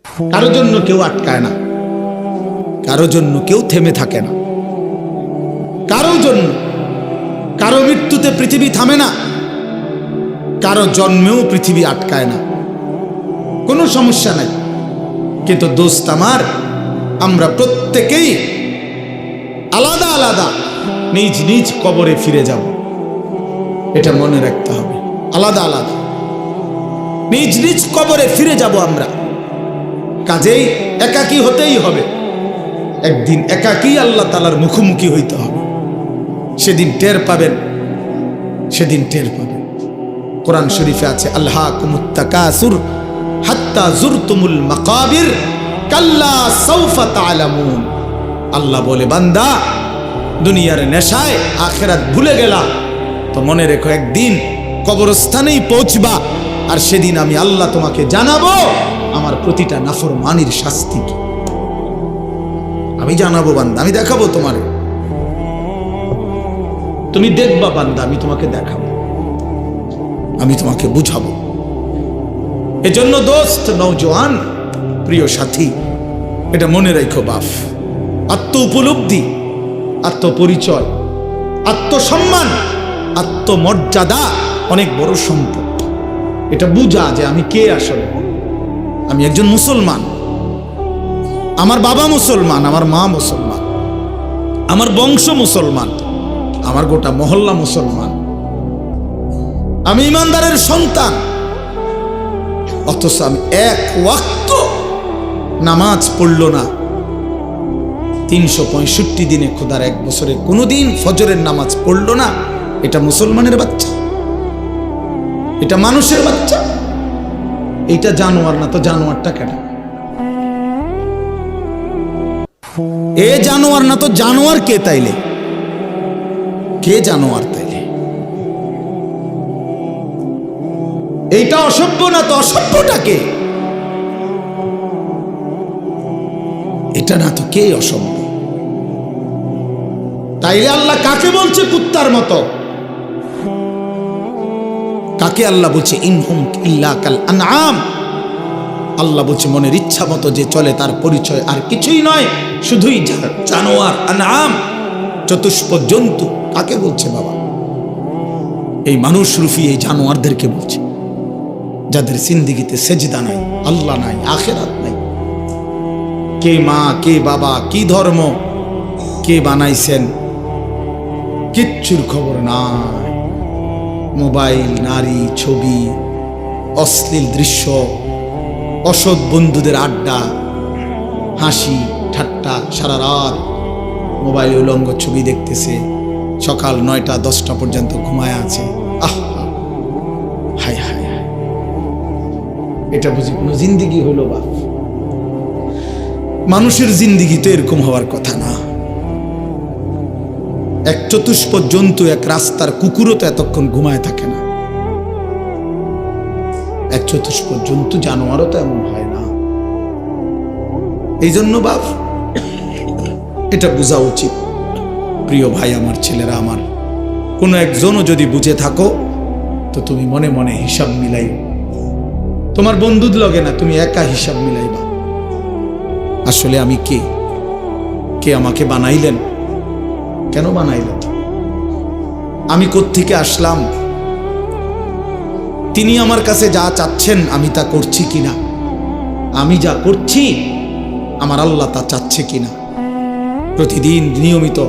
কারো জন্য কেউ আটকায় না, কারো জন্য কেউ থেমে থাকে না, কারো জন্য কারো মৃত্যুতে পৃথিবী থামে না, কারো জন্মেও পৃথিবী আটকায় না, কোনো সমস্যা নাই। কিন্তু দোস্ত আমার, আমরা প্রত্যেকেই আলাদা আলাদা নিজ নিজ কবরে ফিরে যাব, এটা মনে রাখতে হবে। আলাদা আলাদা নিজ নিজ কবরে ফিরে যাব আমরা। কাজেই একাকী হতেই হবে, একদিন একাকী আল্লাহ তাআলার মুখোমুখি হইতে হবে। সেদিন টের পাবেন, সেদিন টের পাবেন। কোরআন শরীফে আছে, আল্লাকুমুত তাকাসুর হাত্তা জুরতুমুল মাকাবির কাল্লা সাউফা তা'লামুন। আল্লাহ বলে, বান্দা দুনিয়ার নেশায় আখিরাত ভুলে গেলা তো মনে রেখো, একদিন কবরস্থানেই পৌঁছবা, আর সেদিন আমি আল্লাহ তোমাকে জানাবো আমার প্রতিটা নাফরমানির শাস্তি কি। আমি জানাবো বান্দা, আমি দেখাবো তোমারে, তুমি দেখবা বান্দা, আমি তোমাকে দেখাবো, আমি তোমাকে বুঝাবো। এজন্য দোস্ত, নওজোয়ান, প্রিয় সাথী, এটা মনে রাখো বাপ, আত্ম উপলব্ধি, আত্মপরিচয়, আত্মসম্মান, আত্মমর্যাদা অনেক বড় সম্পদ। এটা বুঝা যে আমি কে, আসলে আমি একজন মুসলমান, আমার বাবা মুসলমান, আমার মা মুসলমান, আমার বংশ মুসলমান, আমার গোটা মহল্লা মুসলমান, আমি ইমানদারের সন্তান, অথচ আমি এক ওয়াক্ত নামাজ পড়ল না। 365 দিনে, খোদার এক বছরে কোনোদিন ফজরের নামাজ পড়ল না। এটা মুসলমানের বাচ্চা, এটা মানুষের বাচ্চা, এটা জানোয়ার না তো জানোয়ারটা কেন? এ জানোয়ার না তো জানোয়ার কে তাইলে? কে জানোয়ার তাইলে? এইটা অসভ্য না তো অসভ্যটা কে? এটা না তো কে অসভ্য? তাইলে আল্লাহ কাকে বলছে কুত্তার মতো? কাকে আল্লাহ বলছে ইনহুম ইল্লা কাল আনআম? আল্লাহ বলছে মনের ইচ্ছা মতো যে চলে তার পরিচয় আর কিছুই নয়, শুধুই জানোয়ার, আনআম, চতুষ্প জন্তু। কাকে বলছে বাবা? এই মানুষ রূপী এই জানোয়ারদেরকে বলছে, যাদের জিন্দেগিতে সেজদা নাই, আল্লাহ নাই, আখিরাত নাই। কে মা, কে বাবা, কি ধর্ম, কে বানাইছেন, কিচ্ছুর খবর নাই। মোবাইল, নারী, ছবি, অশ্লীল দৃশ্য, অসৎ বন্ধুদের আড্ডা, হাসি ঠাট্টা, সারা রাত মোবাইলে উলঙ্গ ছবি দেখতেছে, সকাল 9টা 10টা পর্যন্ত ঘুমায় আছে। আহা, হায় হায় হায়, এটা বুঝি কোনো জিন্দিগি হলো? বাপ, মানুষের জিন্দিগি তো এরকম হওয়ার কথা না। এক চতুষ্প জন্তু, এক রাস্তার কুকুরও তো এতক্ষণ ঘুমায় থাকে না। এক চতুষ্প জন্তু, জানোয়ারও তো এমন হয় না। এই জন্য বাপ, এটা বোঝা উচিত। প্রিয় ভাই আমার, ছেলেরা আমার, কোনো একজনও যদি বুঝে থাকো তো তুমি মনে মনে হিসাব মিলাই। তোমার বন্ধুর লগে না, তুমি একা হিসাব মিলাইবা। আসলে আমি কে? কে আমাকে বানাইলেন? কেন বানাইলেন? আমি কোত্থেকে আসলাম? তিনি আমার কাছে যা চাচ্ছেন আমি তা করছি কিনা? আমি যা করছি আমার আল্লাহ তা চাচ্ছে কিনা? প্রতিদিন নিয়মিত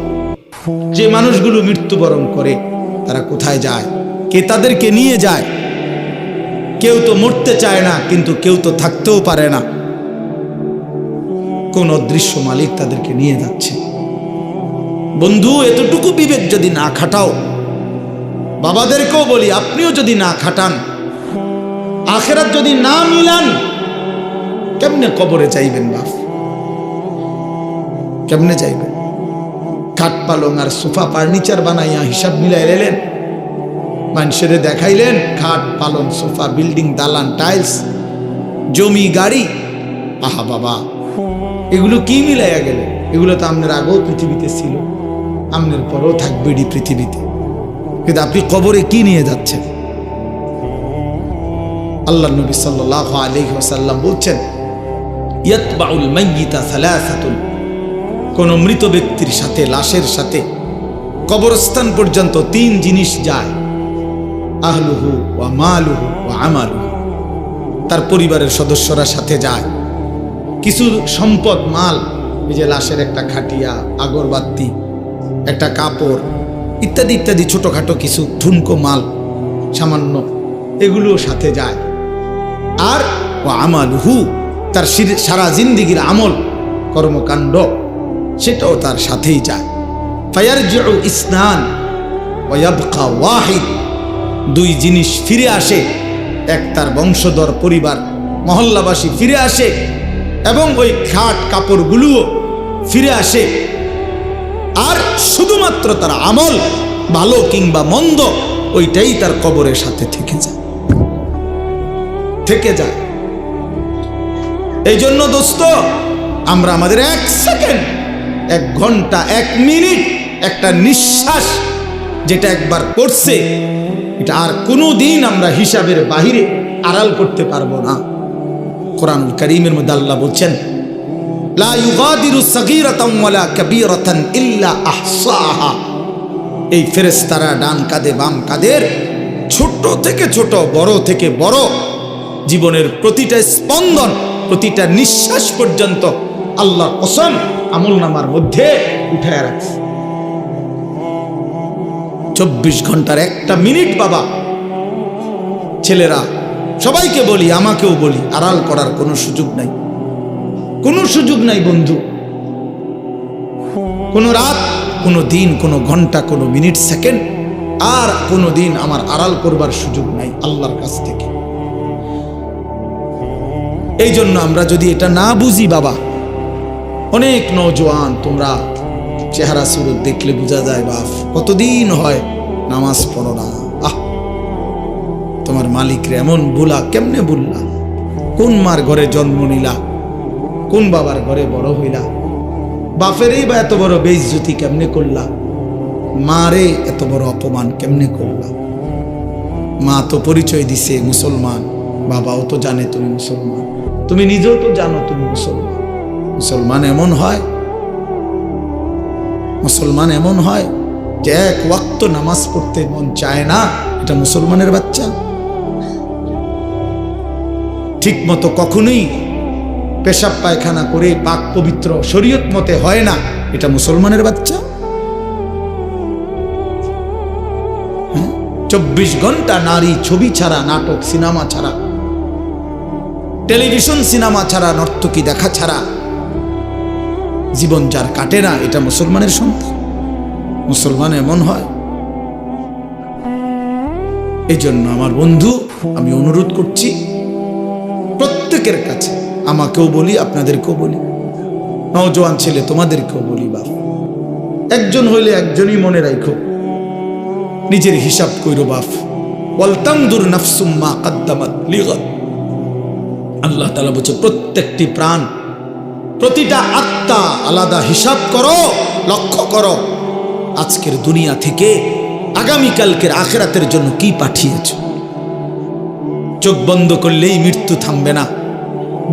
যে মানুষগুলো মৃত্যুবরণ করে তারা কোথায় যায়? কে তাদেরকে নিয়ে যায়? কেউ তো মরতে চায় না, কিন্তু কেউ তো থাকতেও পারে না। কোন অদৃশ্য মালিক তাদেরকে নিয়ে যাচ্ছে। বন্ধু, এতটুকু বিবেক যদি না খাটাও, বাবাদেরকেও বলি, আপনিও যদি না খাটান, আখিরাত যদি না মিলান, কেমনে কবরে যাইবেন বাপ? কেমনে যাইবেন? খাট পালং আর সোফা ফার্নিচার বানাইয়া হিসাব মিলাই লেলেন, মানুষের দেখাইলেন খাট পালং সোফা, বিল্ডিং, দালান, টাইলস, জমি, গাড়ি। আহা বাবা, এগুলো কি মিলাইয়া গেলেন? এগুলো তো আপনার আগেও পৃথিবীতে ছিল, আপনার পরেও থাকবে এটি পৃথিবীতে। কিন্তু আপনি কবরে কি নিয়ে যাচ্ছেন? আল্লাহ নবী সাল্লাল্লাহু আলাইহি ওয়াসাল্লাম বলছেন, ইয়াতবাউল মাইয়িতা সালাসাতুন, কোন মৃত ব্যক্তির সাথে, লাশের সাথে কবরস্থান পর্যন্ত 3 জিনিস যায়। আহলুহু ওয়া মালুহু ওয়া আমালুহু, তার পরিবারের সদস্যরা সাথে যায়। কিছু সম্পদ, মাল, এই যে লাশের একটা খাটিয়া, আগরবাতি, একটা কাপড় ইত্যাদি ইত্যাদি, ছোটখাটো কিছু ঠুনকো মাল সামান্য, এগুলোও সাথে যায়। আর ও আমালুহু, তার সারা জিন্দিগির আমল কর্মকাণ্ড, সেটাও তার সাথেই যায়। ফায়ারজিউ ইসনান ওয়া ইয়াবকা ওয়াহিদ, 2 জিনিস ফিরে আসে। এক, তার বংশধর, পরিবার, মহল্লাবাসী ফিরে আসে, এবং ওই খাট কাপড়গুলোও ফিরে আসে। আর শুধুমাত্র তার আমল, ভালো কিংবা মন্দ, ওইটাই তার কবরের সাথে থেকে যায়। এই জন্য দোস্ত, আমরা আমাদের 1 সেকেন্ড, 1 ঘন্টা, 1 মিনিট, একটা নিঃশ্বাস যেটা একবার পড়ছে, এটা আর কোনো দিন আমরা হিসাবের বাহিরে আড়াল করতে পারবো না। কোরআনুল কারীমের মধ্যে আল্লাহ বলছেন, লা ইউগাদিরু সাগীরাতান ওয়ালা কাবীরাতান ইল্লা আহসাহা। এই ফেরেশতারা ডান কাঁধে বাম কাঁধের, ছোট থেকে ছোট, বড় থেকে বড়, জীবনের প্রতিটা স্পন্দন, প্রতিটা নিঃশ্বাস পর্যন্ত আল্লাহর কসম আমলনামার মধ্যে উঠায় রাখছে। 24 ঘন্টার 1টা মিনিট বাবা, ছেলেরা সবাইকে বলি, আমাকেও বলি, আড়াল করার কোনো সুযোগ নাই, কোনো সুযোগ নাই বন্ধু। কোনো রাত, কোনো দিন, কোনো ঘন্টা, কোনো মিনিট, সেকেন্ড, আর কোনো দিন আমার আড়াল করবার সুযোগ নাই আল্লাহর কাছ থেকে। এই জন্য আমরা যদি এটা না বুঝি বাবা, অনেক নওজোয়ান, তোমরা চেহারা সুরত দেখলে বোঝা যায় বাপ, কতদিন হয় নামাজ পড়ো না। তোমার মালিকরে এমন ভুলা, কেমনে ভুললা? কোন মার ঘরে জন্ম নিলা? কোন বাবার ঘরে বড় হইলা? বাপেরই বা এত বড় বেইজ্জতি কেমনে করলা? মারে এত বড় অপমান কেমনে করলা? মা তো পরিচয় দিছে মুসলমান, বাবাও তো জানে তুমি মুসলমান, তুমি নিজেও তো জানো তুমি মুসলমান। মুসলমান এমন হয়, মুসলমান এমন হয় যে 1 ওয়াক্ত নামাজ পড়তে মন চায় না, এটা মুসলমানের বাচ্চা। ঠিক মতো কখনোই পেশাব পায়খানা করে পাক পবিত্র শরীয়ত মতে হয় না, এটা মুসলমানের বাচ্চা। 24 ঘন্টা নারী ছবি ছাড়া, নাটক সিনেমা ছাড়া, টেলিভিশন সিনেমা ছাড়া, নর্তকী দেখা ছাড়া জীবন যার কাটে না, এটা মুসলমানের সন্তান। মুসলমান এমন হয়। এই জন্য আমার বন্ধু, আমি অনুরোধ করছি প্রত্যেকের কাছে, আমাকেও বলি, আপনাদেরকেও বলি, নওজোয়ান ছেলে তোমাদেরকেও বলি, বাপ, একজন হইলে একজনই মনে রাখো, নিজের হিসাব কইরো বাপ। ওয়ালতানদুর নাফসুম মা কদ্দামাত লিগাদ। আল্লাহ তাআলা বলছে, প্রত্যেকটি প্রাণ, প্রতিটা আত্মা আলাদা হিসাব করো, লক্ষ্য করো আজকের দুনিয়া থেকে আগামীকালকের আখিরাতের জন্য কি পাঠিয়েছ। চোখ বন্ধ করলেই মৃত্যু থামবে না,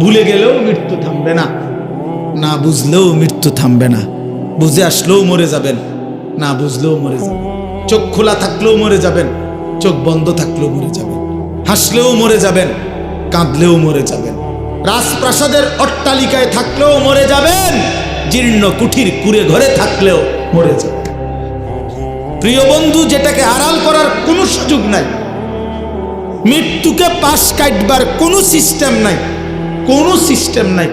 ভুলে গেলেও মৃত্যু থামবে না, না বুঝলেও মৃত্যু থামবে না। বুঝে আসলেও মরে যাবেন, না বুঝলেও মরে যাবেন। চোখ খোলা থাকলেও মরে যাবেন, চোখ বন্ধ থাকলেও মরে যাবেন। হাসলেও মরে যাবেন, কাঁদলেও মরে যাবেন। রাজপ্রাসাদের অট্টালিকায় থাকলেও মরে যাবেন, জীর্ণ কুঠির কুড়ে ঘরে থাকলেও মরে যাবেন। প্রিয় বন্ধু, যেটাকে আড়াল করার কোনো সুযোগ নাই, মৃত্যুকে পাশ কাটবার কোনো সিস্টেম নাই, কোনো সিস্টেম নাই।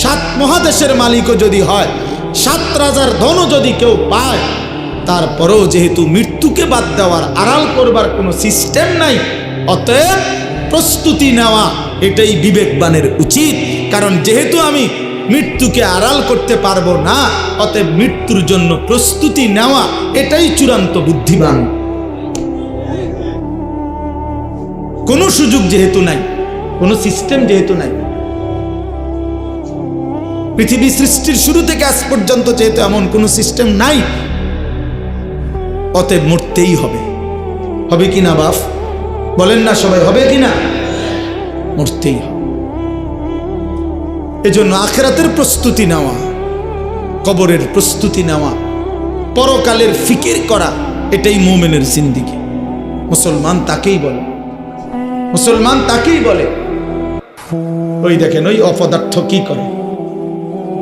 7 মহাদেশের মালিকও যদি হয়, 7 রাজার ধনও যদি কেউ পায়, তারপরেও যেহেতু মৃত্যুকে বাদ দেওয়ার, আড়াল করবার কোনো সিস্টেম নাই, অতএব প্রস্তুতি নেওয়া এটাই বিবেকবানের উচিত। কারণ যেহেতু আমি মৃত্যুকে আড়াল করতে পারবো না, অতএব মৃত্যুর জন্য প্রস্তুতি নেওয়া এটাই চূড়ান্ত বুদ্ধিমান। কোনো সুযোগ যেহেতু নাই, কোনো সিস্টেম যেহেতু নাই, পৃথিবী সৃষ্টির শুরু থেকে আজ পর্যন্ত যেহেতু এমন কোনো সিস্টেম নাই, অতএব মরতেই হবে। হবে কিনা বাপ? বলেন না সবাই, হবে কিনা? মরতেই হবে। এজন্য আখিরাতের প্রস্তুতি নেওয়া, কবরের প্রস্তুতি নেওয়া, পরকালের ফিকির করা, এটাই মুমিনের জিন্দেগি। মুসলমান তাকেই বলে, মুসলমান তাকেই বলে। ওই দেখেন ওই অপদার্থ কি করে,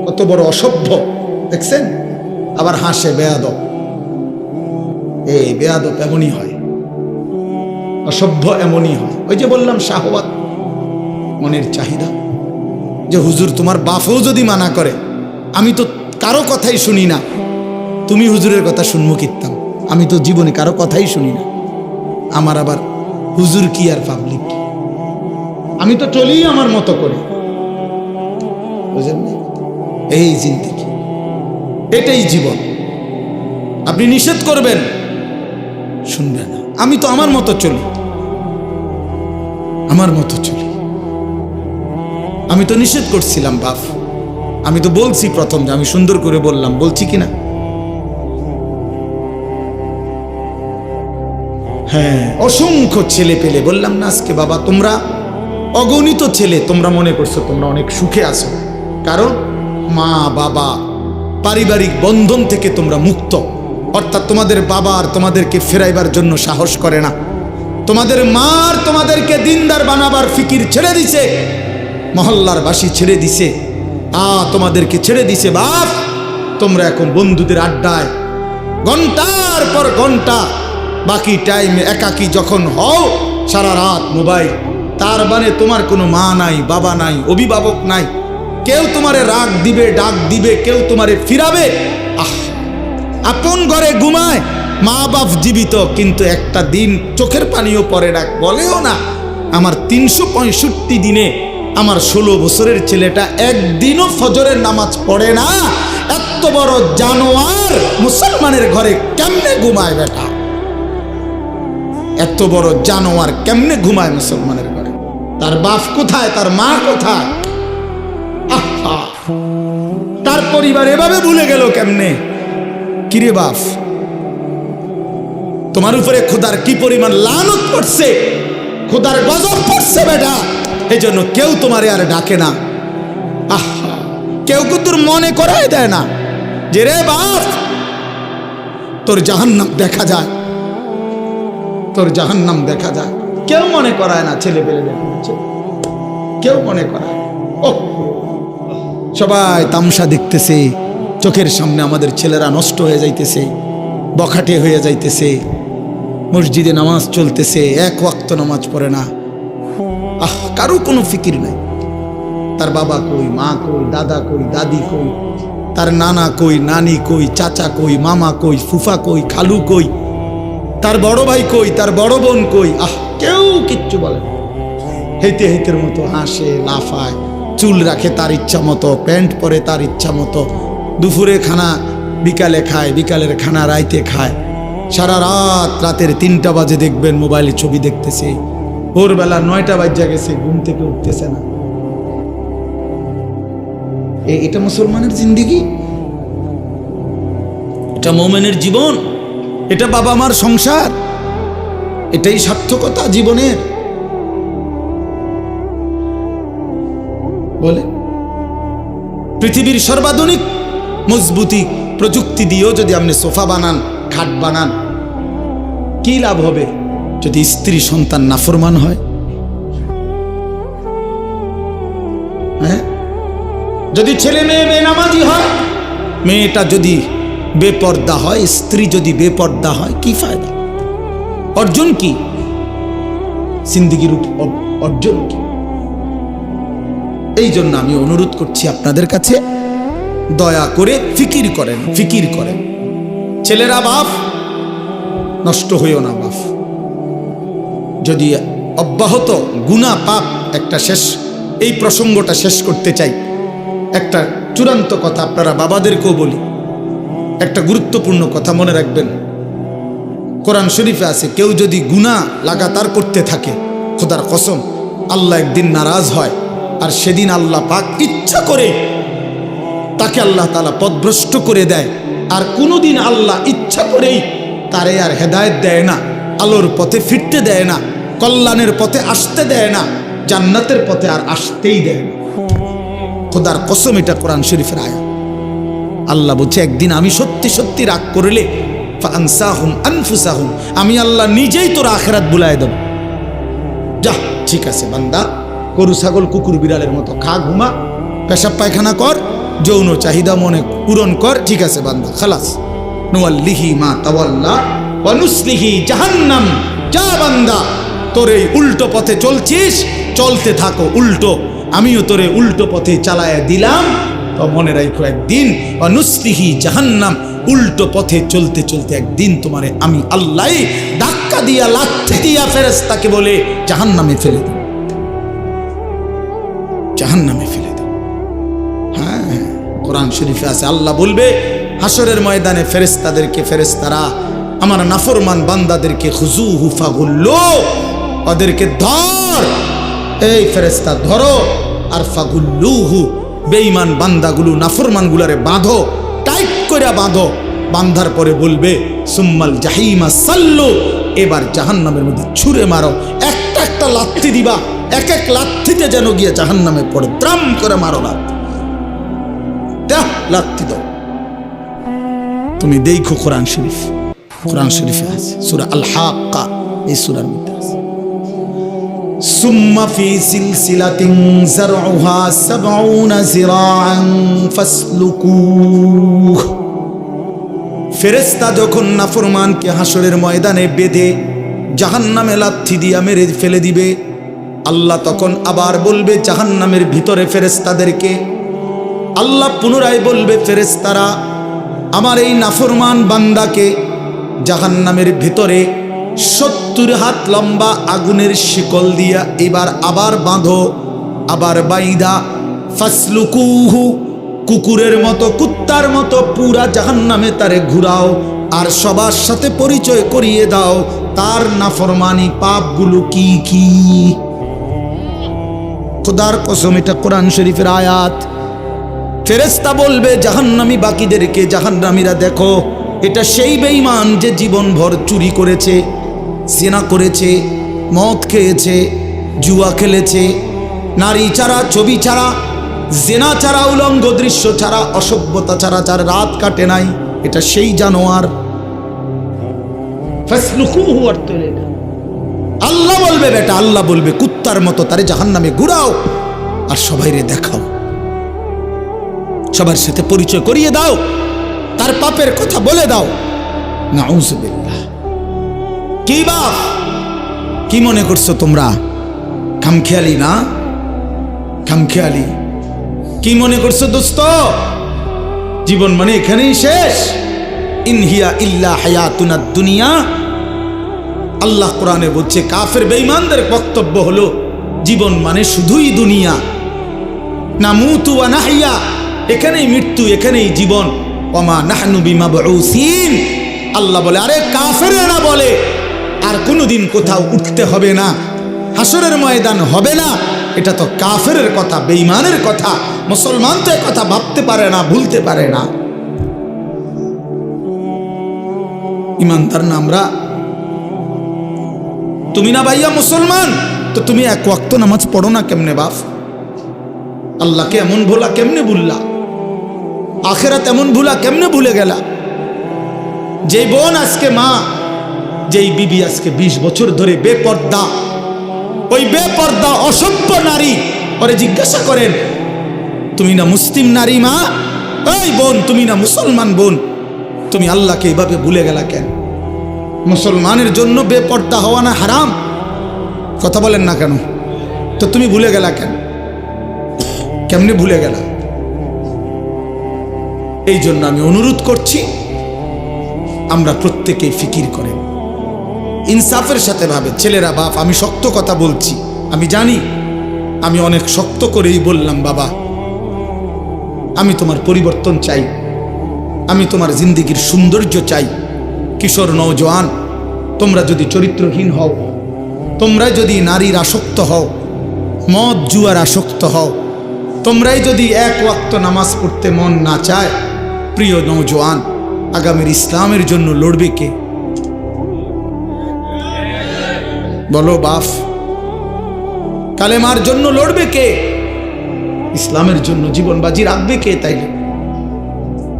কত বড় অসভ্য দেখছেন, আবার হাসে বেয়াদব। এই বেয়াদব এমনই হয়, অসভ্য এমনই হয়। ওই যে বললাম শাহওয়াত, মনের চাহিদা, যে হুজুর তোমার বাপও যদি মানা করে, আমি তো কারো কথাই শুনি না, তুমি হুজুরের কথা শুনবো কিতাম, আমি তো জীবনে কারো কথাই শুনি না, আমার আবার হুজুর কি আর পাবলিক কি, আমি তো চলি আমার মতো করে। বুঝলেন? এই জিন্দেগি, এটাই জীবন। আপনি নিষেধ করবেন, শুনবে না, আমি তো আমার মতো চলি, আমার মতো চলি। আমি তো নিষেধ করছিলাম বাপ, আমি তো বলছি প্রথম যে আমি সুন্দর করে বললাম, বলছি কিনা? হ্যাঁ, অসংখ্য ছেলে পেলে বললাম না আজকে, বাবা তোমরা অগণিত ছেলে, তোমরা মনে করছো তোমরা অনেক সুখে আছো, কারণ মা বাবা পারিবারিক বন্ধন থেকে তোমরা মুক্ত। অর্থাৎ তোমাদের বাবা আর তোমাদেরকে ফেরাইবার জন্য সাহস করে না, তোমাদের মা আর তোমাদেরকে দিনদার বানাবার ফিকির ছেড়ে দিছে, মহল্লার বাসী ছেড়ে দিছে, তোমাদেরকে ছেড়ে দিছে। বাপ, তোমরা এখন বন্ধুদের আড্ডায় ঘন্টার পর ঘন্টা, বাকি টাইমে একাকী যখন হও সারা রাত মোবাইল। তার মানে তোমার কোনো মা নাই, বাবা নাই, অভিভাবক নাই, কেউ তোমারে রাগ দিবে, ডাক দিবে, কেউ তোমারে ফিরাবে। আপন ঘরে ঘুমায়, মা বাপ জীবিত, কিন্তু একটা দিন চোখের পানিও পড়ে না, বলেও না। আমার 365 দিনে আমার 16 বছরের ছেলেটা একদিনও ফজরের নামাজ পড়ে না। এত বড় জানোয়ার মুসলমানের ঘরে কেমনে ঘুমায় বেটা? এত বড় জানোয়ার কেমনে ঘুমায় মুসলমানের ঘরে? তার বাপ কোথায়, তার মা কোথায়? তার পরিবার এভাবে ভুলে গেল কেমনে? কিরে বাপ, তোমার উপরে খোদার কি পরিমাণ লানত পড়ছে, খোদার গজব পড়ছে বেটা। এই জন্য কেউ তোমারে আর ডাকে না, কেউ কিন্তু মনে করাই দেয় না যে রে বাপ তোর জাহান্নাম দেখা যায়, তোর জাহান্নাম দেখা যায়। কেউ মনে করায় না, ছেলে পেলে দেখছে, কেউ মনে করায়। ও সবাই তামসা দেখতেছে, চোখের সামনে আমাদের ছেলেরা নষ্ট হয়ে যাইতেছে, বখাটে হয়ে যাইতেছে, মসজিদে নামাজ চলতেছে, এক ওয়াক্ত নামাজ পড়ে না, কারো কোনো ফিকির নাই। তার বাবা কই, মা কই, দাদা কই, দাদি কই, তার নানা কই, নানি কই, চাচা কই, মামা কই, ফুফা কই, খালু কই, তার বড় ভাই কই, তার বড় বোন কই, কেউ কিচ্ছু বলে না। হেঁটে হেঁটের মতো হাসে, লাফায়, চুল রাখে তার ইচ্ছা মতো, প্যান্ট পরে তার ইচ্ছা মতো, দুপুরে খানা বিকালে খায়, বিকালের খানা রাইতে খায়, সারা রাত, রাতের 3টা বাজে দেখবেন মোবাইলে ছবি দেখতেছে, ভোরবেলা 9টা বাজে গেছে, ঘুম থেকে উঠতেছে না। এটা মুসলমানের জিন্দেগি, এটা মুমিনের জীবন, এটা বাবা মার সংসার, এটাই সার্থকতা জীবনের। বলে পৃথিবীর সর্বাধুনিক মজবুতি প্রযুক্তি দিয়েও যদি আপনি সোফা বানান, খাট বানান, কি লাভ হবে যদি স্ত্রী সন্তান নাফরমান হয়? হ্যাঁ, যদি ছেলে মেয়ে বেনামাজি হয়, মেয়েটা যদি বেপর্দা হয়, স্ত্রী যদি বেপর্দা হয়, কি ফায়দা? অর্জন কি জিন্দেগির অর্জন কি? এই জন্য আমি অনুরোধ করছি আপনাদের কাছে, দয়া করে ফিকির করেন, ফিকির করেন। ছেলেরা বাপ, নষ্ট হইও না বাপ। যদি অব্যাহত গুনাহ পাপ, একটা শেষ, এই প্রসঙ্গটা শেষ করতে চাই। একটা চূড়ান্ত কথা আপনারা বাবাদেরকেও বলি, একটা গুরুত্বপূর্ণ কথা মনে রাখবেন। কোরআন শরীফে আছে, কেউ যদি গুনাহ লাগাতার করতে থাকে, খোদার কসম আল্লাহ একদিন নারাজ হয়, আর সেদিন আল্লাহ পাক ইচ্ছা করে তাকে আল্লাহ তাআলা পথভ্রষ্ট করে দেয়। আর কোনোদিন আল্লাহ ইচ্ছা করেই তারে আর হেদায়েত দেয় না, আলোর পথে ফিরতে দেয় না, কল্যাণের পথে আসতে দেয় না, জান্নাতের পথে আর আসতেই দেয় না। খোদার কসম, এটা কোরআন শরীফের আয়াত। আল্লাহ বলছে একদিন আমি সত্যি সত্যি রাগ করলে ফানসাহুম আনফুসাহুম, আমি আল্লাহ নিজেই তোর আখিরাত ভুলায় দেব। যা, ঠিক আছে বান্দা, গরু ছাগল কুকুর বিড়ালের মতো খা, ঘুমা, পেশাব পায়খানা কর, যৌন চাহিদা মনে পূরণ কর, ঠিক আছে বান্দা, খালাস। নুয়াল্লিহি মা তাওয়াল্লা ওয়া নুসলিহি জাহান্নাম। যা বান্দা, তোর এই উল্টো পথে চলছিস, চলতে থাকো উল্টো, আমিও তোরে উল্টো পথে চালায়া দিলাম। তো মনে রাখো একদিন ওয়া নুসলিহি জাহান্নাম, উল্টো পথে চলতে চলতে একদিন তোমারে আমি আল্লাহ ধাক্কা দিয়া লাথি দিয়া ফেরেশতাকে বলে জাহান্নামে ফেলে দেব, জাহান্নামে ফেলে দেব। হ্যাঁ, কোরআন শরীফে আছে, আল্লাহ বলবে হাসরের ময়দানে ফেরেশতাদেরকে, ফেরেশতারা আমার নাফরমান বান্দাদেরকে খুজুহু ফাগুল্লু, ওদেরকে ধর, এই ফেরেশতা ধরো, আর ফাগুল্লুহু, বেঈমান বান্দাগুলো নাফরমানগুলারে বাঁধো, টাইট করে বাঁধো। বাঁধার পরে বলবে সুম্মাল জাহিমা সাল্লু, এবার জাহান্নামের মধ্যে ছুঁড়ে মারো, একটা একটা লাথি দিবা, এক এক লাথিতে যেন গিয়ে জাহান্নামে পড়ে, দ্রাম করে মারো লাথি, লাথি দাও। তুমি দেখো কোরআন শরীফ, কোরআন শরীফে আছে সূরা আল হাক্কা, এই সূরার মধ্যে আছে সুম্মা ফি সিলসিলাতিন যারউহা ৭০ যিরাআন ফাসলুকুহ। ফেরেশতা যখন নাফরমানকে হাসরের ময়দানে বেঁধে জাহান্নামে লাথি দিয়া মেরে ফেলে দিবে, আল্লাহ তখন আবার বলবে জাহান্নামের ভিতরে ফেরেশতাদেরকে, আল্লাহ পুনরায় বলবে ফেরেশতারা আমার এই নাফরমান বান্দাকে জাহান্নামের ভিতরে ৭০ হাত লম্বা আগুনের শিকল দিয়া এবার আবার বাঁধো, আবার বাইদা ফাসলুকুহু, কুকুরের মতো কুত্তার মতো পুরা জাহান্নামে তারে ঘুরাও, আর সবার সাথে পরিচয় করিয়ে দাও তার নাফরমানি পাপগুলো কি কি। খোদার কসম, এটা কোরআন শরীফের আয়াত। ফেরেশতা বলবে জাহান্নামী বাকিদেরকে, জাহান্নামীরা দেখো, এটা সেই বেঈমান যে জীবনভর চুরি করেছে, জিনা করেছে, মদ খেয়েছে, জুয়া খেলেছে, নারী ছাড়া, ছবি ছাড়া, জিনা ছাড়া, উলঙ্গ দৃশ্য ছাড়া, অসভ্যতা ছাড়া যার রাত কাটে নাই, এটা সেই জানোয়ার। ফাসলুকুহু, আল্লাহ বলবে বেটা, আল্লাহ বলবে কুত্তার মতো তারে জাহান্নামে ঘুরাও, আর সবাইরে দেখাও, সবার সাথে পরিচয় করিয়ে দাও, তার পাপের কথা বলে দাও। নাউযুবিল্লাহ। কি বাপ, কি মনে করছো তোমরা? খামখেয়ালি না, খামখেয়ালি। কি মনে করছো দোস্ত? জীবন মানে এখানেই শেষ? ইন হিয়া ইল্লা হায়াতুনাদ দুনিয়া। আল্লাহ কোরআনে বলছে কাফের বেঈমানদের বক্তব্য হলো জীবন মানে শুধুই দুনিয়া, নামুতু ওয়া নাহইয়া, এখানেই মৃত্যু, এখানেই জীবন। ওমা নাহনু বিমাবউসিন, আল্লাহ বলে, আরে কাফেরেরা বলে আর কোনোদিন কোথাও উঠতে হবে না, হাসরের ময়দান হবে না, এটা তো কাফেরের কথা, বেঈমানের কথা। মুসলমান তো কথা ভাবতে পারে না, ভুলতে পারে না। ইমানদার না আমরা? তুমি না ভাইয়া মুসলমান, তো তুমি এক ওয়াক্ত নামাজ পড়ো না কেমনে বাপ? আল্লাহকে এমন ভোলা কেমনে ভুললা? আখেরাত এমন ভুলা কেমনে ভুলে গেলা? যেই বোন আজকে মা, যেই বিবি আজকে 20 বছর ধরে বেপর্দা, ওই বেপর্দা অসভ্য নারী, ওরে জিজ্ঞাসা করেন তুমি না মুসলিম নারী মা? ওই বোন, তুমি না মুসলমান বোন, তুমি আল্লাহকে এইভাবে ভুলে গেলা কেন? মুসলমানের জন্য বেপর্দা হওয়া না হারাম? কথা বলেন না কেন? তো তুমি ভুলে গেলা কেন? কেমনে ভুলে গেলা? এই জন্য আমি অনুরোধ করছি, আমরা প্রত্যেকেই ফিকির করেন, ইনসাফের সাথে ভাবে। ছেলেরা বাপ, আমি শক্ত কথা বলছি, আমি জানি, আমি অনেক শক্ত করেই বললাম বাবা, আমি তোমার পরিবর্তন চাই, আমি তোমার জিন্দেগির সৌন্দর্য চাই। কিশোর নওজোয়ান, তোমরা যদি চরিত্রহীন হও, তোমরা যদি নারীর আসক্ত হও, মদ জুয়ার আসক্ত হও, তোমরাই যদি এক ওয়াক্ত নামাজ পড়তে মন না চায়, প্রিয় নওজোয়ান, আগামীর ইসলামের জন্য লড়বে কে? বলো বাপ, কালেমার জন্য লড়বে কে? ইসলামের জন্য জীবন বাজি রাখবে কে তাইলে?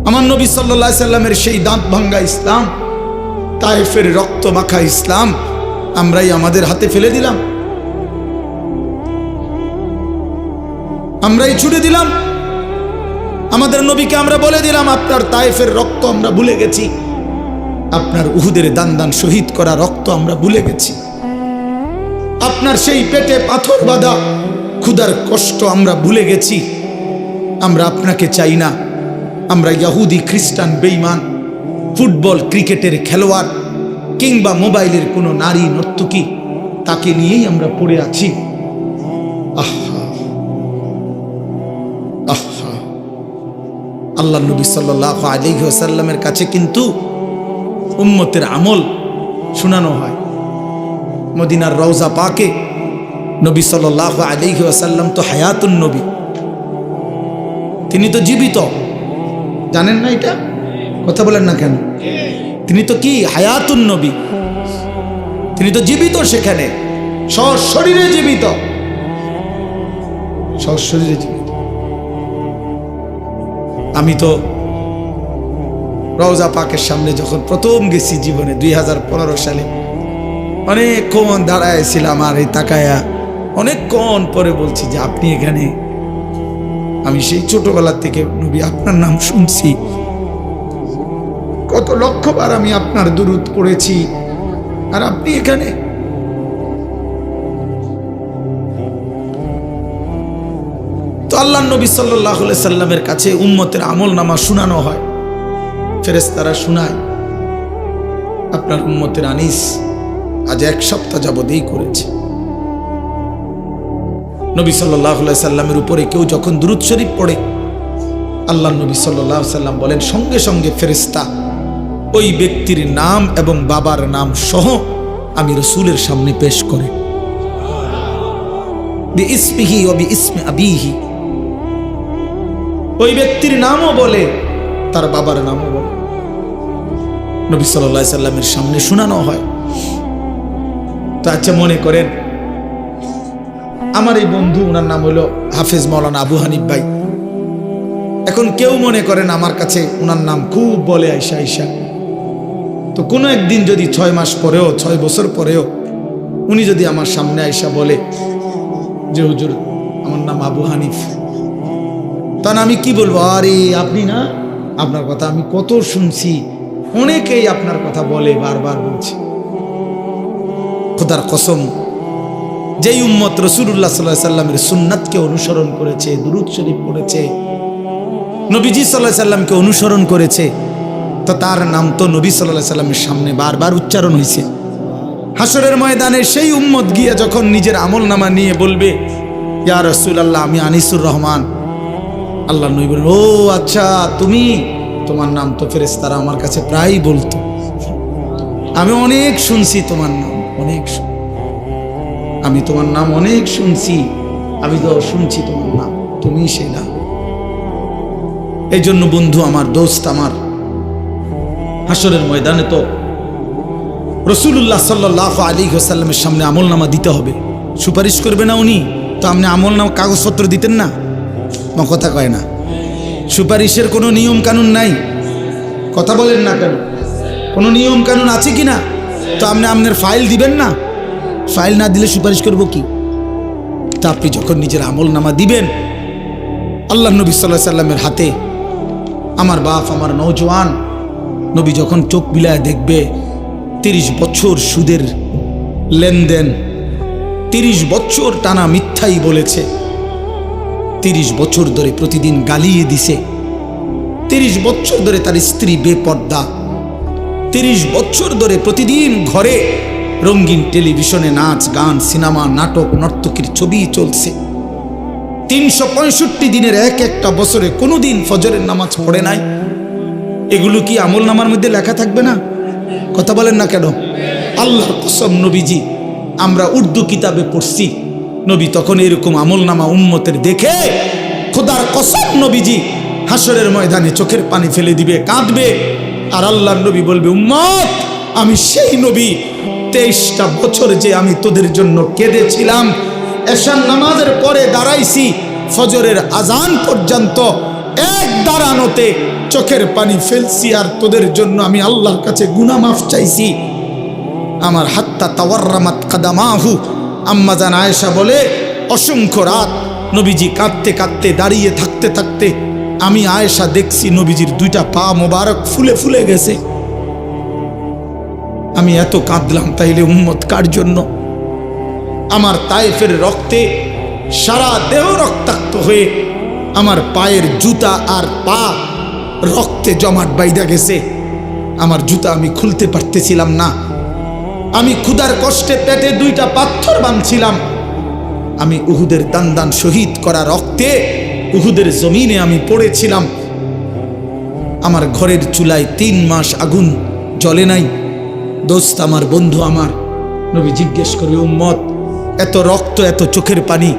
আমার নবী সাল্লাল্লাহু আলাইহি সাল্লামের সেই দাঁত ভাঙ্গা ইসলাম, তায়েফের রক্ত মাখা ইসলাম আমরাই আমাদের হাতে ফেলে দিলাম, আমরাই ছুড়ে দিলাম। আমাদের নবীকে আমরা বলে দিলাম আপনার তায়েফের রক্ত আমরা ভুলে গেছি, আপনার উহুদের দান দান শহীদ করা রক্ত আমরা ভুলে গেছি, আপনার সেই পেটে পাথর বাঁধা ক্ষুধার কষ্ট আমরা ভুলে গেছি। আমরা আপনাকে চাই না, আমরা ইহুদি খ্রিস্টান বেঈমান ফুটবল ক্রিকেটের খেলোয়াড় কিংবা মোবাইলের কোনো নারী নর্তকী তাকে নিয়েই আমরা পড়ে আছি। আহা আহা, আল্লাহ নবী সাল্লাল্লাহু আলাইহি ওয়াসাল্লামের কাছে কিন্তু উম্মতের আমল শোনানো হয়। মদিনার রওজা পাকে নবী সাল্লাল্লাহু আলাইহি ওয়াসাল্লাম তো হায়াতুন নবী, তিনি তো জীবিত, জানেন না এটা? কথা বলেন না কেন? তিনি তো কি হায়াতুন নবী, তিনি তো জীবিত, সেখানে সশরীরে জীবিত, সশরীরে জীবিত। আমি তো রওজা পাকের সামনে যখন প্রথম গেছি জীবনে 2015 সালে, অনেকক্ষণ দাঁড়াইছিলাম আর এই তাকায়া অনেকক্ষণ পরে বলছি যে আপনি এখানে? আমি সেই ছোটবেলা থেকে নবী আপনার নাম শুনছি, কত লক্ষবার আমি আপনার দুরূদ পড়েছি, আর আপনি এখানে? তো আল্লাহ নবী সাল্লাল্লাহু আলাইহি সাল্লামের কাছে উম্মতের আমলনামা শোনানো হয়, ফেরেশতারা শোনায়। আপনার উম্মতের আনিস আজ 1 সপ্তাহ যাবত এই করেছে। নবী সাল্লাল্লাহু আলাইহি সাল্লামের উপরে কেউ যখন দুরূদ শরীফ পড়ে, আল্লাহ নবী সাল্লাল্লাহু আলাইহি সাল্লাম বলেন সঙ্গে সঙ্গে ফেরেশতা ওই ব্যক্তির নাম এবং বাবার নাম সহ আমি রাসূলের সামনে পেশ করে, বিইসমিহি ওয়া বিইসমি আবিহি, ওই ব্যক্তির নামও বলে তার বাবার নামও বলে, নবী সাল্লাল্লাহু আলাইহি সাল্লামের সামনে শোনানো হয়। তো আচ্ছা মনে করেন আমার এই বন্ধু, ওনার নাম হলো হাফেজ মাওলানা আবু হানিফ ভাই। এখন কেউ মনে করেন আমার কাছে ওনার নাম খুব বলে আইসা আইসা, তো কোনো একদিন যদি 6 মাস পরেও 6 বছর পরেও উনি যদি আমার সামনে আইসা বলে যে হুজুর আমার নাম আবু হানিফ, তখন আমি কি বলবো? আরে আপনি না, আপনার কথা আমি কত শুনছি, অনেকেই আপনার কথা বলে, বারবার বলছে। খোদার কসম, যেই উম্মত রাসূলুল্লাহ সাল্লাল্লাহু আলাইহি সাল্লামের সুন্নাতকে অনুসরণ করেছে, দুরূদ শরীফ পড়েছে, নবীজি সাল্লাল্লাহু আলাইহি সাল্লামকে অনুসরণ করেছে, তো তার নাম তো নবী সাল্লাল্লাহু আলাইহি সাল্লামের সামনে বারবার উচ্চারণ হয়েছে। হাসরের ময়দানে সেই উম্মত গিয়ে যখন নিজের আমলনামা নিয়ে বলবে ইয়া রাসূলুল্লাহ আমি আনিসুর রহমান, আল্লাহ নবী বলেন ও আচ্ছা তুমি, তোমার নাম তো ফেরেশতারা আমার কাছে প্রায়ই বলতো, আমি অনেক শুনছি তোমার নাম, অনেক আমি তোমার নাম অনেক শুনছি, আমি তো শুনছি তোমার নাম, তুমি সেই নাম। এই জন্য বন্ধু আমার, দোস্ত আমার, হাসরের ময়দানে তো রাসূলুল্লাহ সাল্লাল্লাহু আলাইহি ওয়াসাল্লামের সামনে আমলনামা দিতে হবে। সুপারিশ করবে না উনি? তো আপনি আমলনামা কাগজপত্র দিতেন না? কথা কয় না, সুপারিশের কোনো নিয়ম কানুন নাই। কথা বলেন না কেন? কোনো নিয়ম কানুন আছে কি না? তো আপনি আপনার ফাইল দিবেন না? ফাইল না দিলে সুপারিশ করবো কি? তা আপনি যখন নিজের আমলনামা দিবেন, আল্লাহ নবী সাল্লাল্লাহু আলাইহি সাল্লামের হাতে, আমার বাপ, আমার নওজোয়ান নবী যখন চোখ বিলায় দেখবে 30 বছর সুদের লেনদেন, 30 বছর টানা মিথ্যাই বলেছে, 30 বছর ধরে প্রতিদিন গালিয়ে দিছে, 30 বছর ধরে তার স্ত্রী বেপর্দা, 30 বছর ধরে প্রতিদিন ঘরে রঙিন টেলিভিশনে নাচ গান সিনেমা নাটক নর্তকীর ছবি চলছে, 365 দিনের একটা বছরে কোনোদিন ফজরের নামাজ পড়ে নাই, এগুলো কি আমল নামার মধ্যে লেখা থাকবে না? কথা বলেন না কেন? আল্লাহর কসম নবীজি, আমরা উর্দু কিতাবে পড়ছি, নবী তখন এরকম আমল নামা উম্মতের দেখে খোদার কসম নবীজি হাসরের ময়দানে চোখের পানি ফেলে দিবে, কাঁদবে, আর আল্লাহর নবী বলবে উম্মত আমি সেই নবী, 23টা বছর যে আমি তোদের জন্য কেঁদেছিলাম, এশার নামাজের পরে দাঁড়াইছি, ফজরের আজান পর্যন্ত এক দাঁড়ানোতে চোখের পানি ফেলছি, আর তোদের জন্য আমি আল্লাহর কাছে গুনাহ মাফ চাইছি। আমার হাত্তা তাওয়াররামাত কাদামাহু, আম্মা জান আয়েশা বলে অসংখ্য রাত নবীজি কাঁদতে কাঁদতে দাঁড়িয়ে থাকতে থাকতে আমি আয়েশা দেখছি নবীজির দুইটা পা মোবারক ফুলে ফুলে গেছে। আমি এত কাঁদলাম, তাইলে উম্মত কার জন্য? আমার তায়েফের রক্তে সারা দেহ রক্তাক্ত হয়ে আমার পায়ের জুতা আর পা রক্তে জমাট বাইধা গেছে। আমার জুতা আমি খুলতে পারতেছিলাম না। আমি ক্ষুধার কষ্টে পেটে দুইটা পাথর বাঁধছিলাম। আমি উহুদের দান দান শহীদ করা রক্তে উহুদের জমিনে আমি পড়েছিলাম। আমার ঘরের চুলায় 3 মাস আগুন জ্বলে নাই। দোস্ত আমার, বন্ধু আমার, নবী জিজ্ঞেস করে, উম্মত এত রক্ত, এত চোখের পানি,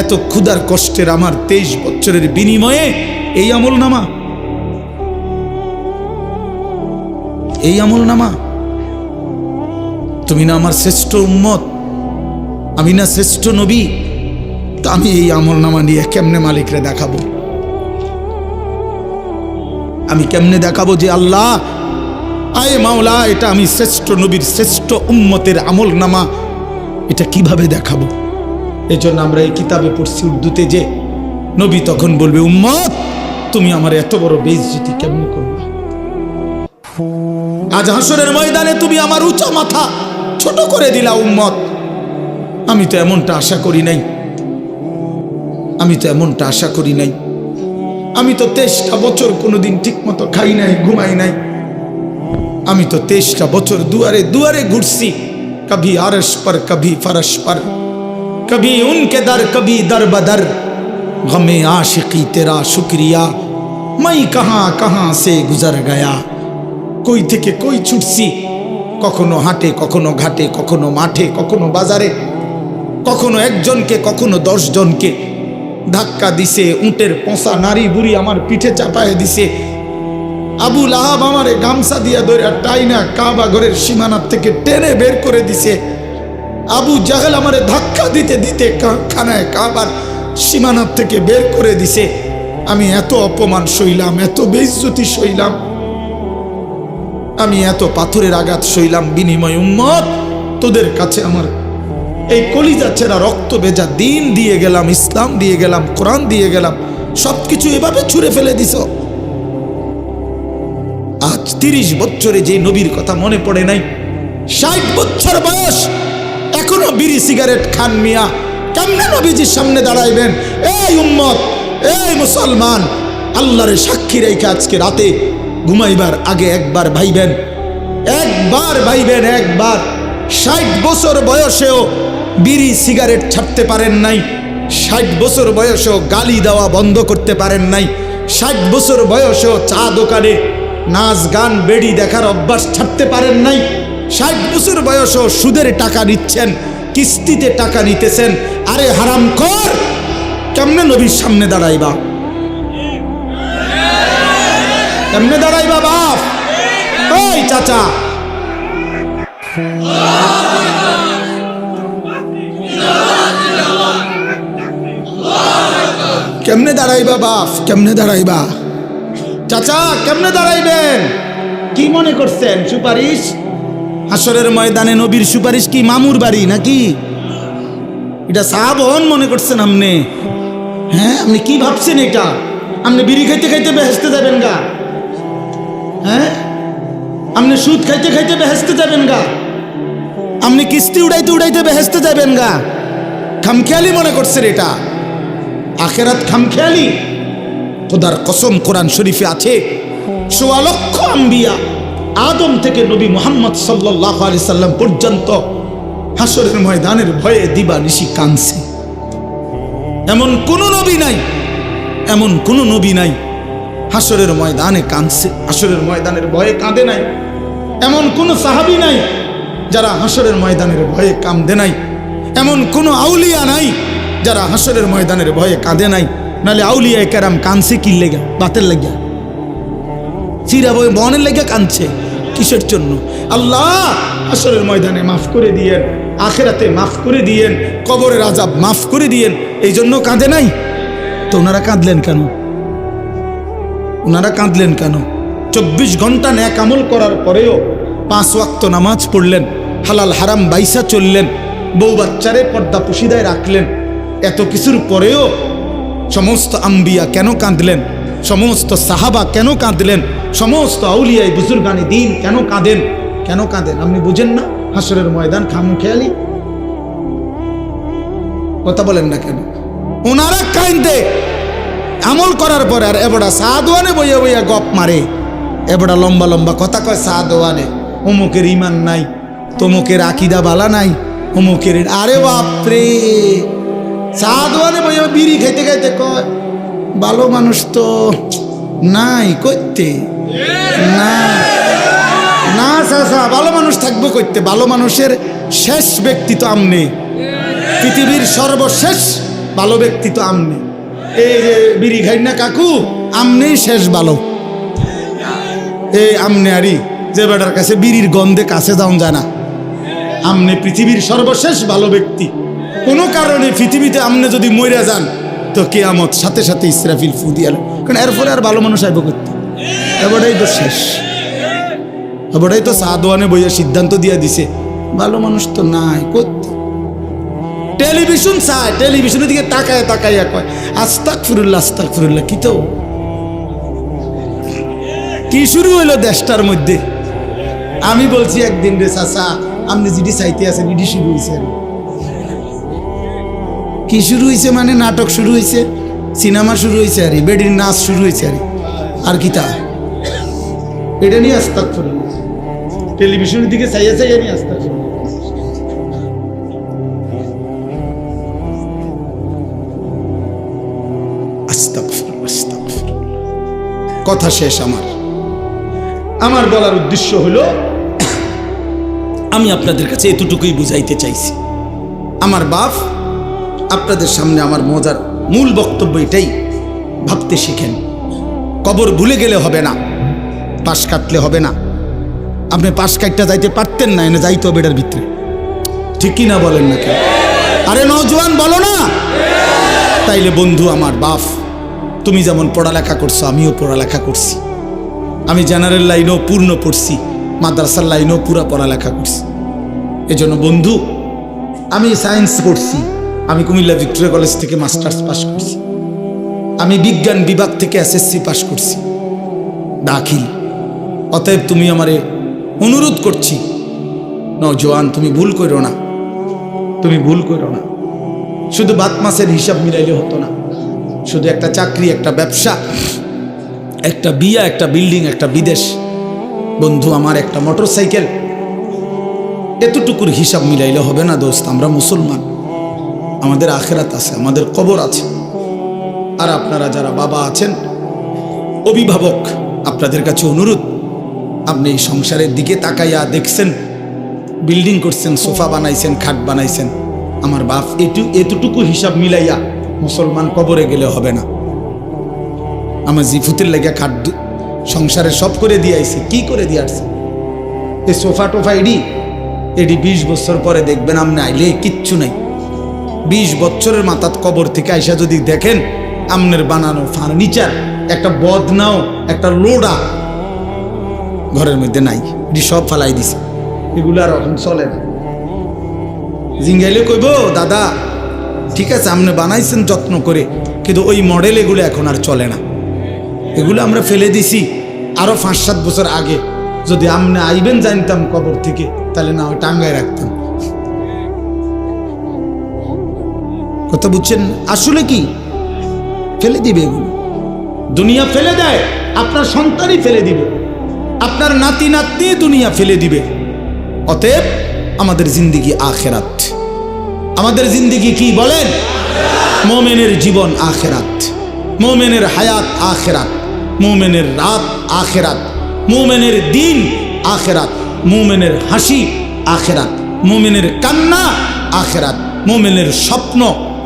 এত ক্ষুধার কষ্টের আমার 23 বছরের বিনিময়ে এই আমল নামা, এই আমল নামা? তুমি না আমার শ্রেষ্ঠ উম্মত, আমি না শ্রেষ্ঠ নবী, তা আমি এই আমল নামা নিয়ে কেমনে মালিকরে দেখাবো? আমি কেমনে দেখাবো যে আল্লাহ, আয় মাওলা, এটা আমি শ্রেষ্ঠ নবীর শ্রেষ্ঠ উম্মতের আমল নামা, এটা কিভাবে দেখাবো? এই জন্য আমরা এই কিতাবে পড়ছি উর্দুতে যে নবী তখন বলবে, উম্মত তুমি আমার এত বড় বেইজ্জতি কেমনে করবে? আজ হাসরের ময়দানে তুমি আমার উঁচা মাথা ছোট করে দিলা উম্মত। আমি তো এমনটা আশা করি নাই, আমি তো এমনটা আশা করি নাই। আমি তো 23টা বছর কোনোদিন ঠিক মতো খাই নাই, ঘুমাই নাই। আমি তো 23টা বছর দুয়ারে দুয়ারে ঘুরছি, কभी আরশ पर कभी फरश पर, कभी उनके दर कभी दर बदर, गमे आशिकी तेरा शुक्रिया मैं कहां कहां से गुजर गया। কই থেকে কই ছুটছি, কখনো হাটে, কখনো ঘাটে, কখনো মাঠে, কখনো বাজারে, কখনো একজনকে, কখনো 10 জনকে ধাক্কা দিছে। উটের পোঁছা নারী বুড়ি আমার পিঠে চাপায় দিছে। আবু লাহাব আমারে গামছা দিয়া ধরে টাইনা কাবা ঘরের সীমানার থেকে টেনে বের করে দিছে। আবু জাহেল আমারে ধাক্কা দিতে দিতে খানায় কাবার সীমানার থেকে বের করে দিছে। আমি এত অপমান সইলাম, এত বেইজ্জতি সইলাম, আমি এত পাথরের আঘাত সইলাম, বিনিময় উম্মত তোদের কাছে আমার এই কলিজা ছেঁড়া রক্ত ভেজা দিন দিয়ে গেলাম, ইসলাম দিয়ে গেলাম, কোরআন দিয়ে গেলাম, সবকিছু এভাবে ছুঁড়ে ফেলে দিছ। আজ 30 বছরে যে নবীর কথা মনে পড়ে নাই, 60 বছর বয়স এখনো বিড়ি সিগারেট খান মিয়া, কেমনে নবীজির সামনে দাঁড়াইবেন? এই উম্মত, এই মুসলমান, আল্লাহরে সাক্ষী রেখে আজকে রাতে ঘুমাইবার আগে একবার ভাইবেন, একবার ভাইবেন, একবার। 60 বছর বয়সেও বিড়ি সিগারেট ছাড়তে পারেন নাই, 60 বছর বয়সেও গালি দেওয়া বন্ধ করতে পারেন নাই, 60 বছর বয়সেও চা দোকানে নাচ গান বেড়ি দেখার অভ্যাস ছাড়তে পারেন নাই, 60 বছর বয়সেও সুদের টাকা নিচ্ছেন, কিস্তিতে টাকা নিতেছেন। আরে হারামখোর, কেমনে নবীর সামনে দাঁড়াইবা? কেমনে দাঁড়াইবা বাপ? ওই চাচা, কেমনে দাঁড়াইবা বাপ? কেমনে দাঁড়াইবা চাচা? কেমনে দাঁড়াইবেন? কি মনে করছেন সুপারিশ? হাসরের ময়দানে নবীর সুপারিশ কি মামুর বাড়ি নাকি? এটা সাহাবন মনে করছেন আপনি? হ্যাঁ, আপনি কি ভাবছেন এটা? আপনি বিড়ি খাইতে খাইতে বেহেশতে যাবেন গা? হ্যাঁ, আপনি সুদ খাইতে খাইতে বেহেশতে যাবেন গা? আপনি কিস্তি উড়াইতে উড়াইতে বেহেশতে যাবেন গা? খামখেয়ালি মনে করছেন এটা? আখেরাত খামখেয়ালি? খোদার কসম, কোরআন শরীফে আছে 1.25 লক্ষ আম্বিয়া, আদম থেকে নবী মুহাম্মদ সাল্লাল্লাহু আলাইহি সাল্লাম পর্যন্ত হাসরের ময়দানের ভয়ে দিবানিশি কাঁদছে। এমন কোন নবী নাই, এমন কোন নবী নাই হাসরের ময়দানে কাঁদছে, হাসরের ময়দানের ভয়ে কাঁদে নাই। এমন কোন সাহাবী নাই যারা হাসরের ময়দানের ভয়ে কাঁদে নাই। এমন কোন আউলিয়া নাই যারা হাসরের ময়দানের ভয়ে কাঁদে নাই। নালে আউলিয়া কেরাম কাঁদছে কি লেগা? বাতের লেগা, চিরা বই বনের লেগা কাঁদছে কিসের জন্য? আল্লাহ হাসরের ময়দানে মাফ করে দিয়েন, আখেরাতে মাফ করে দিয়েন, কবরের আযাব মাফ করে দিয়েন, এই জন্য কাঁদে নাই। তো ওনারা কাঁদলেন কেন? ওনারা কাঁদলেন কেন? 24 ঘন্টা নেক আমল করার পরেও 5 ওয়াক্ত নামাজ পড়লেন, হালাল হারাম বাইসা চললেন, বউ বাচ্চারে পর্দা পুশিদায় রাখলেন। এত কিছুর পরেও সমস্ত আম্বিয়া কেন কাঁদলেন? সমস্ত সাহাবা কেন কাঁদলেন? সমস্ত আউলিয়ায় বুজুর্গানে দিন কেন কাঁদেন? কেন কাঁদেন আপনি বুঝেন না? হাসরের ময়দান খামখেয়ালি কথা বলেন না কেন? ওনারা কাঁদে আমল করার পরে, আর এবড়া সাদওয়ানে বইয়া বইয়া গপ মারে, এবড়া লম্বা লম্বা কথা কয় সাদওয়ানে, অমুকের ইমান নাই, তমুকের আকিদা বালা নাই, অমুকের। আরে বাপরে, সাদওয়ানে বইয়া বিড়ি খাইতে খাইতে কয় ভালো মানুষ তো নাই করতে না না চাচা, ভালো মানুষ থাকবো করতে। ভালো মানুষের শেষ ব্যক্তি তো আমনে, পৃথিবীর সর্বশেষ ভালো ব্যক্তি তো আমনে। এই যে বিড়ি খাই না কাকু, আমনেই শেষ ভালো। এই আমনে আরি যে বেটার কাছে বিড়ির গন্ধে কাছে যাওয়া যায় না, আমনে পৃথিবীর সর্বশেষ ভালো ব্যক্তি। কোনো কারণে পৃথিবীতে আমনে যদি মইরা যান তো কিয়ামত সাথে সাথে ইসরাফিল ফু দিয়ে, কারণ এরপরে আর ভালো মানুষ আইব করতে। এবারটাই তো শেষ, এবারটাই তো সাদওয়ানে বইয়া সিদ্ধান্ত দিয়ে দিছে ভালো মানুষ তো নাই করতে। টেলিভিশন চায়, টেলিভিশনের দিকে তাকায় তাকাইয়া কয় আস্তাগফিরুল্লাহ আস্তাগফিরুল্লাহ। কি তো কি শুরু হইলো দেশটার মধ্যে? আমি বলছি একদিন রে চাচা, আপনি যেটি চাইতে আছেন এটি শুরু হয়েছে। কি শুরু হয়েছে মানে? নাটক শুরু হয়েছে, সিনেমা শুরু হয়েছে, আরে বেডির নাচ শুরু হয়েছে। আরে আর কি তা এটা নিয়ে আস্তাগফিরুল্লাহ, টেলিভিশনের দিকে চাইয়া চাইয়া নিয়ে আস্তাগফিরুল্লাহ। কথা শেষ। আমার বলার উদ্দেশ্য হলো, আমি আপনাদের কাছে এতটুকুই বুঝাইতে চাইছি। আমার বাপ আপনাদের সামনে আমার মজার মূল বক্তব্য এটাই, ভাবতে শিখেন। কবর ভুলে গেলে হবে না, পাশ কাটলে হবে না। আপনি পাশ কাটটা যাইতে পারতেন না, এনে যাইতে হবে এটার ভিতরে, ঠিক কি না বলেন না কেন? আরে নওজোয়ান বলো না। তাইলে বন্ধু আমার বাপ, তুমি যেমন পড়ালেখা করছো আমিও পড়ালেখা করছি। আমি জেনারেল লাইনেও পূর্ণ পড়ছি, মাদ্রাসার লাইনেও পুরা পড়ালেখা করছি। এজন্য বন্ধু, আমি সায়েন্স পড়ছি, আমি কুমিল্লা ভিক্টোরিয়া কলেজ থেকে মাস্টার্স পাস করছি, আমি বিজ্ঞান বিভাগ থেকে এসএসসি পাস করছি দাখিল। অতএব তুমি আমারে অনুরোধ করছি, নওজোয়ান তুমি ভুল করো না, তুমি ভুল করো না। শুধু বাত মাসের হিসাব মিলাইলে হতো না, শুধু একটা চাকরি, একটা ব্যবসা, একটা বিয়া, একটা বিল্ডিং, একটা বিদেশ, বন্ধু আমার একটা মোটর সাইকেল, এতটুকুর হিসাব মিলাইলে হবে না দোস্ত। আমরা মুসলমান, আমাদের আখেরাত আছে, আমাদের কবর আছে। আর আপনারা যারা বাবা আছেন, অভিভাবক, আপনাদের কাছে অনুরোধ, আপনি এই সংসারের দিকে তাকাইয়া দেখছেন, বিল্ডিং করছেন, সোফা বানাইছেন, খাট বানাইছেন, আমার বাপ এতটুকু হিসাব মিলাইয়া মুসলমান কবরে গেলে হবে না। আমার জিফুতের লেগে খাট সংসারে সব করে দিয়ে আইছে। কি করে দিয়ে আসছে? এই সোফা টোফা এডি 20 বছর পরে দেখবেন আপনি আইলে কিচ্ছু নাই। 20 বছরের মাথাত কবর থেকে আইসা যদি দেখেন আমনের বানানো ফার্নিচার, একটা বদনাও, একটা লোডা ঘরের মধ্যে নাই, এটি সব ফালাই দিছে। এগুলো আর এখন চলে না। জিঙ্গাইলে কইব দাদা ঠিক আছে আপনি বানাইছেন যত্ন করে, কিন্তু ওই মডেল এগুলো এখন আর চলে না, এগুলো আমরা ফেলে দিছি আরো 5-7 বছর আগে। যদি আপনি আইবেন জানতাম কবর থেকে, তাহলে না ওই টাঙ্গায় রাখতাম। কথা বুঝছেন? আসলে কি ফেলে দিবে এগুলো, দুনিয়া ফেলে দেয়, আপনার সন্তানই ফেলে দিবে, আপনার নাতি নাতনি দুনিয়া ফেলে দিবে। অতএব আমাদের জিন্দেগি আখেরাত, আমাদের জিন্দেগি কি বলেন? মোমেনের জীবন আখেরাত, মোমেনের হায়াত আখেরাত, মোমেনের রাত আখেরাত, মোমেনের দিন আখেরাত, মোমেনের হাসি আখেরাত, মোমেনের কান্না আখেরাত, মোমেনের স্বপ্ন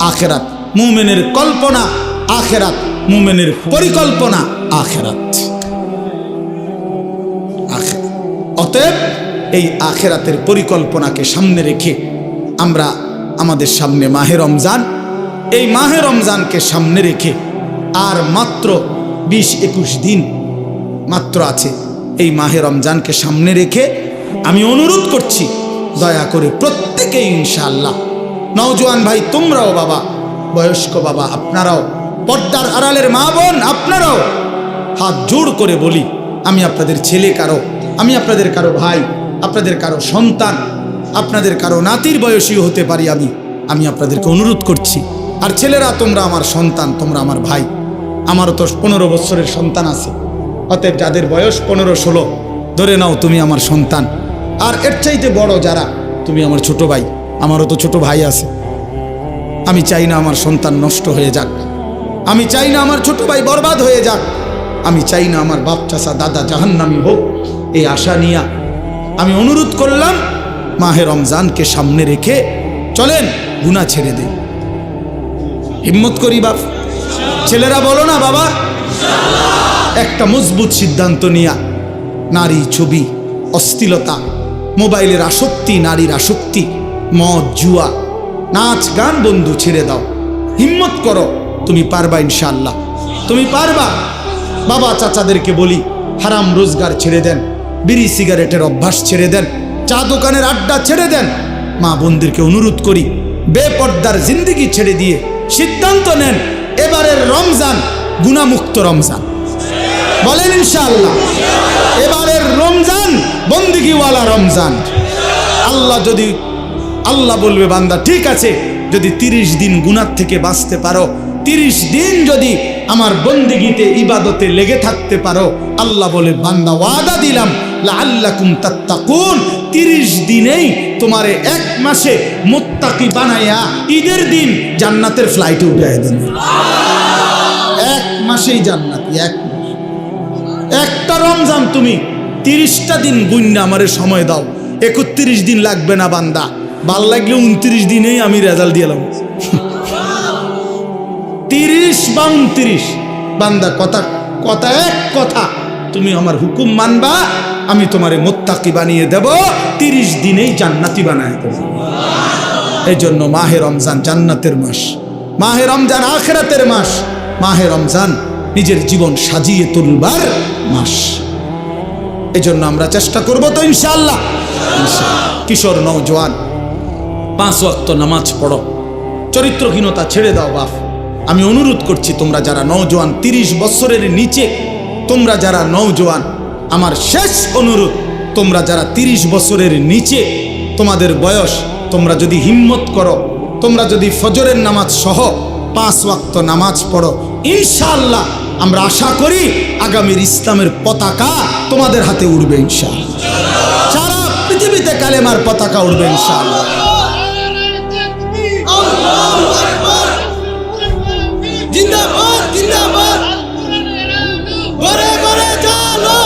আখেরাত, মোমেনের কল্পনা আখেরাত, মোমেনের পরিকল্পনা আখেরাত। অতএব এই আখেরাতের পরিকল্পনাকে সামনে রেখে আমরা আমাদের সামনে মাহে রমজান, এই মাহে রমজানকে সামনে রেখে আর মাত্র 20-21 দিন মাত্র আছে। এই মাহে রমজানকে সামনে রেখে আমি অনুরোধ করছি, দয়া করে প্রত্যেকেই ইনশাআল্লাহ, নওজোয়ান ভাই তোমরাও, বাবা বয়স্ক বাবা আপনারাও, পর্দার আড়ালের মা বোন আপনারাও, হাত জোড় করে বলি, আমি আপনাদের ছেলে কারো, আমি আপনাদের কারো ভাই, আপনাদের কারো সন্তান, আপনাদের কারো নাতির বয়সীও হতে পারি আমি আপনাদেরকে অনুরোধ করছি। আর ছেলেরা, তোমরা আমার সন্তান, তোমরা আমার ভাই। আমারও তো 15 বছরের সন্তান আছে, অতএব যাদের বয়স 15-16 ধরে নাও তুমি আমার সন্তান। আর এর চাইতে বড় যারা, তুমি আমার ছোট ভাই। আমারও তো ছোট ভাই আছে। আমি চাই না আমার সন্তান নষ্ট হয়ে যাক, আমি চাই না আমার ছোট ভাই বরবাদ হয়ে যাক, আমি চাই না আমার বাপ চাচা দাদা জাহান্নামী হোক। এই আশা নিয়ে আমি অনুরোধ করলাম, মাহে রমজানকে সামনে রেখে চলেন গুনাহ ছেড়ে দেই। হিম্মত করি বাপ, ছেলেরা বলো না বাবা, একটা মজবুত সিদ্ধান্ত নিয়া নারী ছবি, অশ্লীলতা, মোবাইলের আসক্তি, নারীর আসক্তি, মদ জুয়া, নাচ গান বন্ধু ছেড়ে দাও। হিম্মত করো, তুমি পারবা ইনশাআল্লাহ, তুমি পারবা। বাবা চাচাদেরকে বলি, হারাম রোজগার ছেড়ে দেন, বিড়ি সিগারেটের অভ্যাস ছেড়ে দেন, চা দোকানের আড্ডা ছেড়ে দেন। মা বোনদেরকে অনুরোধ করি, বেপর্দার জিন্দেগি ছেড়ে দিয়ে সিদ্ধান্ত নেন, এবারের রমজান গুনাহমুক্ত রমজান। বলেন ইনশাআল্লাহ, এবারের রমজান বন্দেগীওয়ালা রমজান। আল্লাহ বলবে, বান্দা ঠিক আছে, যদি 30 দিন গুনাহ থেকে বাঁচতে পারো, 30 দিন যদি আমার বন্দেগীতে ইবাদতে লেগে থাকতে পারো, আল্লাহ বলে, বান্দা ওয়াদা দিলাম, লাআল্লাকুম তাত্তাকুন, 30 দিনেই তোমারে 1 মাসে মুত্তাকি বানায়া ঈদের দিন জান্নাতের ফ্লাইটে উঠায় দেন। 1 মাসেই জান্নাতি, 1 মাস। একটা রমজান তুমি 30টা দিন গুণনা আমারে সময় দাও, 31 দিন লাগবে না বান্দা, ভাল লাগলে 29 দিনেই আমি রেজাল্ট দিলাম। 30 বা 29 বান্দা, কথা এক কথা, তুমি আমার হুকুম মানবা, আমি তোমারে মুত্তাকি বানিয়ে দেব, 30 দিনেই জান্নাতি বানায় দেব। এই জন্য মাহে রমজান জান্নাতের মাস, মাহে রমজান আখিরাতের মাস, মাহে রমজান নিজের জীবন সাজিয়ে তুলবার মাস। এই জন্য আমরা চেষ্টা করব তো ইনশাআল্লাহ। কিশোর নওজোয়ান, 5 ওয়াক্ত নামাজ পড়ো, চরিত্রহীনতা ছেড়ে দাও বাপ। আমি অনুরোধ করছি, তোমরা যারা নওজোয়ান, 30 বছরের নিচে, তোমরা যারা নওজোয়ান, আমার শেষ অনুরোধ, তোমরা যারা 30 বছরের নিচে তোমাদের বয়স, তোমরা যদি হিম্মত করো, তোমরা যদি ফজরের নামাজ সহ 5 ওয়াক্ত নামাজ পড়ো, ইনশাআল্লাহ আমরা আশা করি আগামীর ইসলামের পতাকা তোমাদের হাতে উড়বে ইনশাআল্লাহ। সারা পৃথিবীতে কালেমার পতাকা উড়বে ইনশাআল্লাহ। জিন্দাবাদ জিন্দাবাদ, ঘরে ঘরে চলো,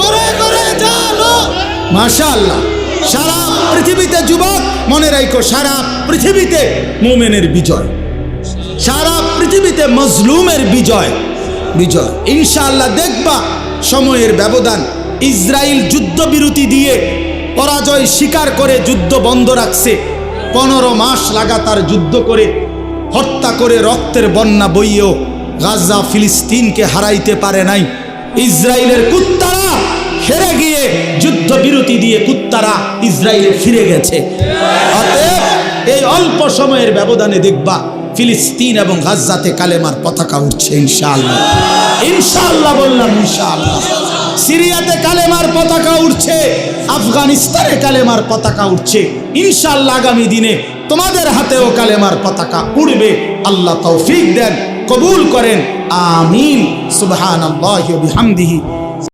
ঘরে ঘরে চলো। মাশাআল্লাহ, সারা পৃথিবীতে যুবক মনে রাখো, সারা পৃথিবীতে মুমিনের বিজয়, সারা পৃথিবীতে মজলুমের বিজয়। ইনশাআল্লাহ দেখবা সময়ের ব্যবধান। ইসরায়েল যুদ্ধবিরতি দিয়ে পরাজয় স্বীকার করে যুদ্ধ বন্ধ রাখছে, 15 মাস লাগাতার যুদ্ধ করে, হত্যা করে, রক্তের বন্যা বইয়েও গাজা ফিলিস্তিনকে হারাইতে পারে নাই। ইসরায়েলের কুত্তারা হেরে গিয়ে যুদ্ধবিরতি দিয়ে কুত্তারা ইসরায়েলে ফিরে গেছে। অতএব এই অল্প সময়ের ব্যবধানে দেখবা ফিলিস্তিন এবং গাজাতে কালেমার পতাকা উঠছে ইনশাআল্লাহ। ইনশাআল্লাহ বললাম, ইনশাআল্লাহ। সিরিয়াতে কালেমার পতাকা উঠছে, আফগানিস্তানে কালেমার পতাকা উঠছে। ইনশাআল্লাহ আগামী দিনে তোমাদের হাতেও কালেমার পতাকা উড়বে। আল্লাহ তৌফিক দেন, কবুল করেন, আমিন। সুবহানাল্লাহি ওয়া বিহামদিহি।